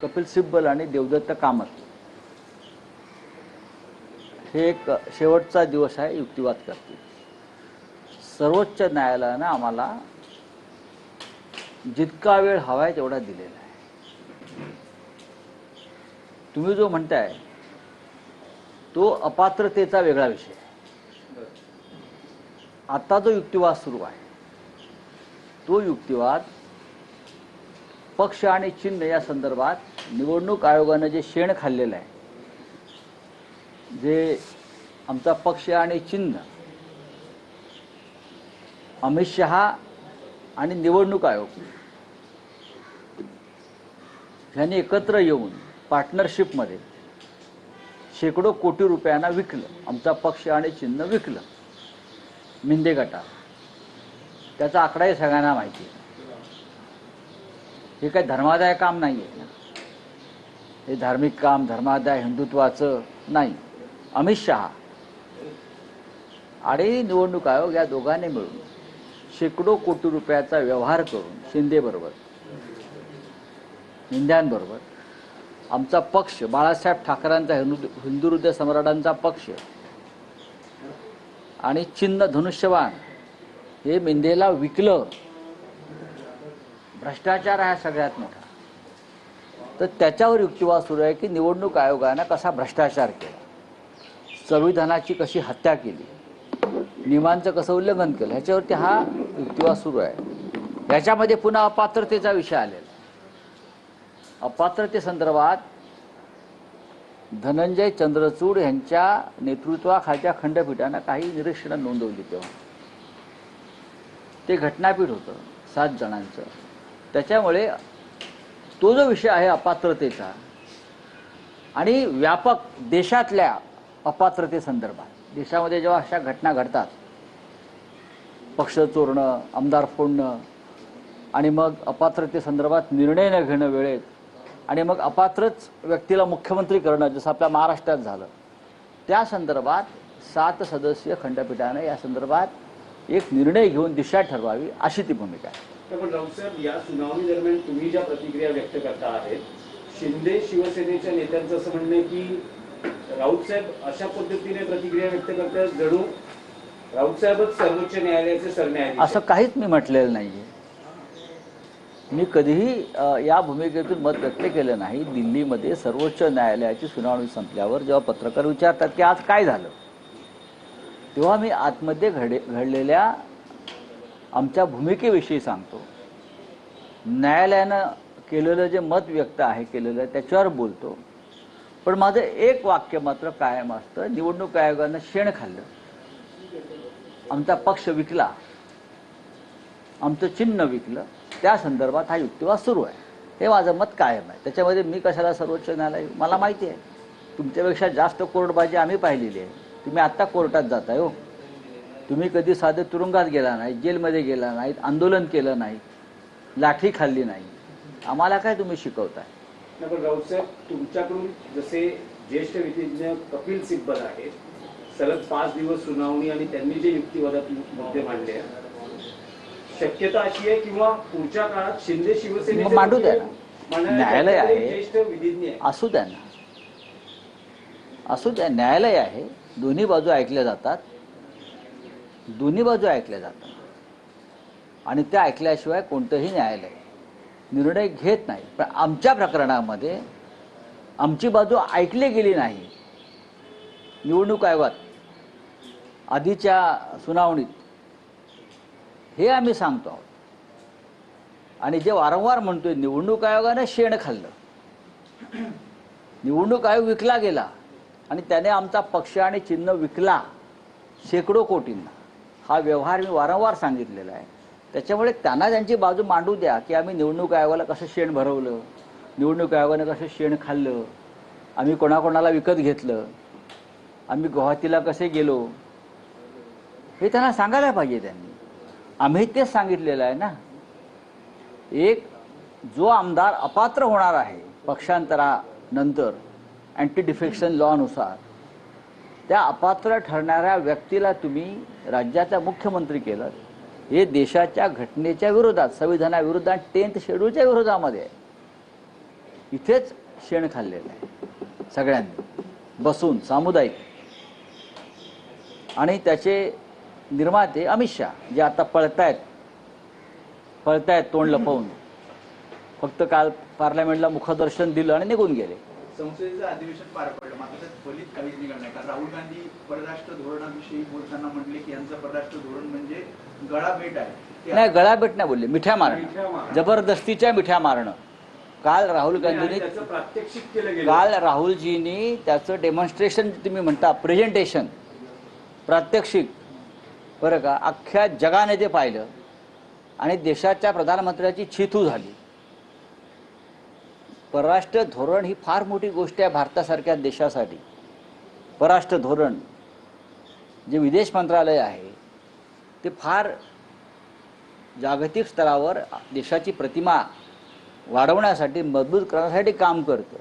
कपिल सिब्बल आणि देवदत्त कामत हे एक शेवटचा दिवस आहे, युक्तिवाद करतील. सर्वोच्च न्यायालयानं आम्हाला जितका वेळ हवा आहे तेवढा दिलेला आहे. तुम्ही जो म्हणताय तो अपात्रतेचा वेगळा विषय आहे. आता जो युक्तिवाद सुरू आहे तो युक्तिवाद पक्ष आणि चिन्ह या संदर्भात निवडणूक आयोगानं जे शेण खाल्लेलं आहे, जे आमचा पक्ष आणि चिन्ह अमित शहा आणि निवडणूक आयोग ह्यांनी एकत्र येऊन पार्टनरशिपमध्ये शेकडो कोटी रुपयांना विकलं. आमचा पक्ष आणि चिन्ह विकलं मिंदे गटात. त्याचा आकडाही सगळ्यांना माहिती आहे. हे काही धर्मादाय काम नाही आहे ना, हे धार्मिक काम धर्मादाय हिंदुत्वाचं नाही. अमित शहा आणि निवडणूक आयोग या दोघांनी मिळून शेकडो कोटी रुपयाचा व्यवहार करून शिंदेबरोबर मिंद्यांबरोबर आमचा पक्ष बाळासाहेब ठाकरेंचा हिंदू हृदय सम्राटांचा पक्ष आणि चिन्ह धनुष्यबाण हे मिंदेला विकलं. भ्रष्टाचार हा सगळ्यात मोठा. तर त्याच्यावर युक्तिवाद सुरू आहे की निवडणूक आयोगानं कसा भ्रष्टाचार केला, संविधानाची कशी हत्या केली, नियमांचं कसं उल्लंघन केलं, ह्याच्यावरती हा युक्तिवाद सुरू आहे. याच्यामध्ये पुन्हा अपात्रतेचा विषय आलेला आहे. अपात्रतेसंदर्भात धनंजय चंद्रचूड यांच्या नेतृत्वाखालच्या खंडपीठानं काही निरीक्षणं नोंदवली. तेव्हा ते घटनापीठ होतं 7 जणांचं. त्याच्यामुळे तो जो विषय आहे अपात्रतेचा आणि व्यापक देशातल्या अपात्रतेसंदर्भात, देशामध्ये जेव्हा अशा घटना घडतात, पक्ष चोरणं, आमदार फोडणं आणि मग अपात्रतेसंदर्भात निर्णय न घेणं वेळेत आणि मग अपात्रच व्यक्तीला मुख्यमंत्री करणं, जसं आपल्या महाराष्ट्रात झालं, त्या संदर्भात 7 सदस्यीय खंडपीठानं या संदर्भात एक निर्णय घेऊन दिशा ठरवावी अशी ती भूमिका आहे. पण राऊत साहेब, या सुनावणी दरम्यान तुम्ही ज्या प्रतिक्रिया व्यक्त करता आहेत, शिंदे शिवसेनेच्या नेत्यांचं असं म्हणणं आहे की राऊत साहेब अशा पद्धतीने प्रतिक्रिया व्यक्त करतात जणू राऊत साहेबच सर्वोच्च न्यायालयाचे सरन्यायाधीश. असं काहीच मी म्हटलेलं नाहीये. मी कधीही या भूमिकेतून मत व्यक्त केलं नाही. दिल्लीमध्ये सर्वोच्च न्यायालयाची सुनावणी संपल्यावर जेव्हा पत्रकार विचारतात की आज काय झालं, तेव्हा मी आतमध्ये घडलेल्या आमच्या भूमिकेविषयी सांगतो. न्यायालयानं केलेलं जे मत व्यक्त आहे केलेलं त्याच्यावर बोलतो. पण माझं एक वाक्य मात्र कायम असतं, निवडणूक आयोगानं शेण खाल्लं, आमचा पक्ष विकला, आमचं चिन्ह विकलं, त्या संदर्भात हा युक्तिवाद सुरू आहे. हे माझं मत कायम आहे. त्याच्यामध्ये मी कशाला सर्वोच्च न्यायालय, मला माहिती आहे तुमच्यापेक्षा जास्त कोर्टबाजी आम्ही पाहिलेली आहे. तुम्ही आत्ता कोर्टात जाताय हो. तुम्ही कधी साधे तुरुंगात गेला नाही, जेलमध्ये गेला नाहीत, आंदोलन केलं नाही, लाठी खाल्ली नाही. आम्हाला काय तुम्ही शिकवताय? पण राऊत साहेब, तुमच्याकडून जसे ज्येष्ठ विधिज्ञ कपिल सिब्बल आहेत, सलग 5 दिवस सुनावणी आणि त्यांनी जे युक्तिवादात मुद्दे मांडले, शक्यता अशी आहे किंवा पुढच्या काळात शिंदे शिवसेनेचे मांडू द्या ना, न्यायालय आहे, ज्येष्ठ विधिज्ञ असू द्या ना, असू द्या, न्यायालय आहे, दोन्ही बाजू ऐकल्या जातात, दोन्ही बाजू ऐकल्या जातात आणि त्या ऐकल्याशिवाय कोणतंही न्यायालय निर्णय घेत नाही. पण आमच्या प्रकरणामध्ये आमची बाजू ऐकली गेली नाही. निवडणूक आयोगात आधीच्या सुनावणीत हे आम्ही सांगतो आहोत. आणि जे वारंवार म्हणतोय निवडणूक आयोगाने शेण खाल्लं, निवडणूक आयोग विकला गेला आणि त्याने आमचा पक्ष आणि चिन्ह विकला शेकडो कोटींना, हा व्यवहार मी वारंवार सांगितलेला आहे. त्याच्यामुळे त्यांना त्यांची बाजू मांडू द्या की आम्ही निवडणूक आयोगाला कसं शेण भरवलं, निवडणूक आयोगाने कसं शेण खाल्लं, आम्ही कोणाकोणाला विकत घेतलं, आम्ही गुवाहाटीला कसे गेलो, हे त्यांना सांगायला पाहिजे त्यांनी. आम्ही तेच सांगितलेलं आहे ना. एक जो आमदार अपात्र होणार आहे पक्षांतरानंतर अँटी डिफेक्शन लॉनुसार, त्या अपात्र ठरणाऱ्या व्यक्तीला तुम्ही राज्याचा मुख्यमंत्री केलं, हे देशाच्या घटनेच्या विरोधात, संविधानाविरोधात, 10th शेड्यूलच्या विरोधामध्ये आहे. इथेच शेण खाल्लेलं आहे सगळ्यांनी बसून सामुदायिक. आणि त्याचे निर्माते अमित शहा जे आता पळतायत तोंड लपवून. फक्त काल पार्लमेंटला मुखदर्शन दिलं आणि निघून गेले. संसदेचं अधिवेशन पार पडलं मात्र त्यात फलित काहीच निघालं नाही. कारण राहुल गांधी परराष्ट्र धोरणाविषयी बोलताना म्हटले की यांचं परराष्ट्र धोरण म्हणजे गळाभेट आहे. नाही, गळाभेट नाही बोलले, मिठ्या मारणं, जबरदस्तीच्या मिठ्या मारणं. काल राहुल गांधींनी त्याचं प्रात्यक्षिक केलं गेलं. काल राहुलजींनी त्याचं डेमॉन्स्ट्रेशन तुम्ही म्हणता प्रेझेंटेशन प्रात्यक्षिक बरं का अख्ख्या जगाने ते पाहिलं आणि देशाच्या प्रधानमंत्र्याची छिथू झाली. परराष्ट्र धोरण ही फार मोठी गोष्ट आहे भारतासारख्या देशासाठी. परराष्ट्र धोरण जे विदेश मंत्रालय आहे ते फार जागतिक स्तरावर देशाची प्रतिमा वाढवण्यासाठी मजबूत करण्यासाठी काम करतं.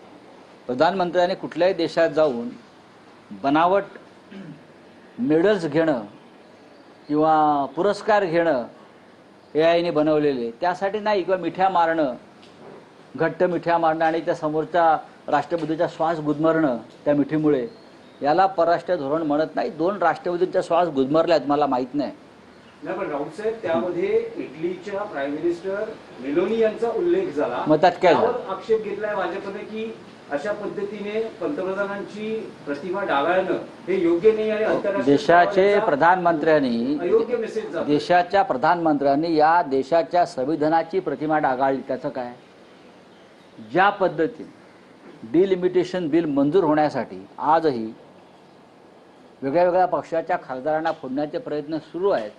प्रधानमंत्र्यांनी कुठल्याही देशात जाऊन बनावट मेडल्स घेणं किंवा पुरस्कार घेणं AI ने बनवलेले त्यासाठी नाही, किंवा मिठ्या मारणं, घट्ट मिठ्या मारणं आणि त्या समोरच्या राष्ट्रपतीचा श्वास गुदमरणं त्या मिठीमुळे, याला परराष्ट्र धोरण म्हणत नाही. 2 राष्ट्रपतींचा श्वास गुदमरल्यात मला माहीत नाही. नाही पण राऊत साहेब त्यामध्ये इटलीच्या प्राईम मिनिस्टर मेलोनी यांचा उल्लेख झाला. मग त्यात काय झालं? त्यावर आक्षेप घेतलाय भाजपने की अशा पद्धतीने पंतप्रधानांची प्रतिमा डागाळणं हे योग्य नाही आणि आंतरराष्ट्रीय देशाचे स्तरावर प्रधानमंत्र्यांनी अयोग्य मेसेज जातो. देशाच्या प्रधानमंत्र्यांनी या देशाच्या संविधानाची प्रतिमा डागाळली. त्याचं काय? ज्या पद्धतीने डिलिमिटेशन बिल मंजूर होण्यासाठी आजही वेगळ्या वेगळ्या पक्षाच्या खासदारांना फोडण्याचे प्रयत्न सुरू आहेत,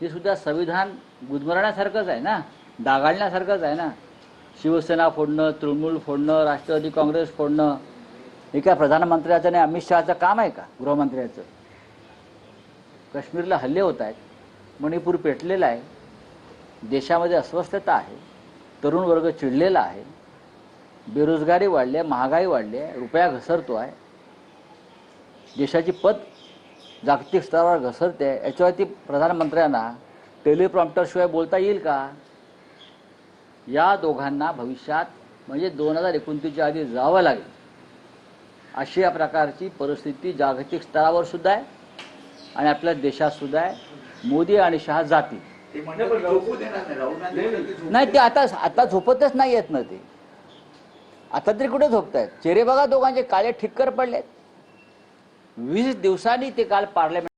हे सुद्धा संविधान गुदमरण्यासारखंच आहे ना, डागाळण्यासारखंच आहे ना. शिवसेना फोडणं, तृणमूल फोडणं, राष्ट्रवादी काँग्रेस फोडणं हे काय प्रधानमंत्र्याचं आणि अमित शहाचं काम आहे का? गृहमंत्र्याचं. काश्मीरला हल्ले होत आहेत, मणिपूर पेटलेला आहे, देशामध्ये अस्वस्थता आहे, तरुण वर्ग चिडलेला आहे, बेरोजगारी वाढली आहे, महागाई वाढली आहे, रुपया घसरतो आहे, देशाची पत जागतिक स्तरावर घसरते आहे. याच्यावरती प्रधानमंत्र्यांना टेलिप्रॉम्प्टरशिवाय बोलता येईल का? या दोघांना भविष्यात म्हणजे 2029च्या आधी जावं लागेल अशी या प्रकारची परिस्थिती जागतिक स्तरावर सुद्धा आहे आणि आपल्या देशात सुद्धा आहे. मोदी आणि शहा जातील. ते म्हणतात की झोपू देणार नाही. राहुल गांधी म्हणतात की झोपू नाही, ते आता झोपतच नाही येत ना. ते आता तरी कुठे झोपतायत? चेहरे बघा दोघांचे काळे ठिक्कर पडलेत. 20 दिवसांनी ते काल पार्लमेंट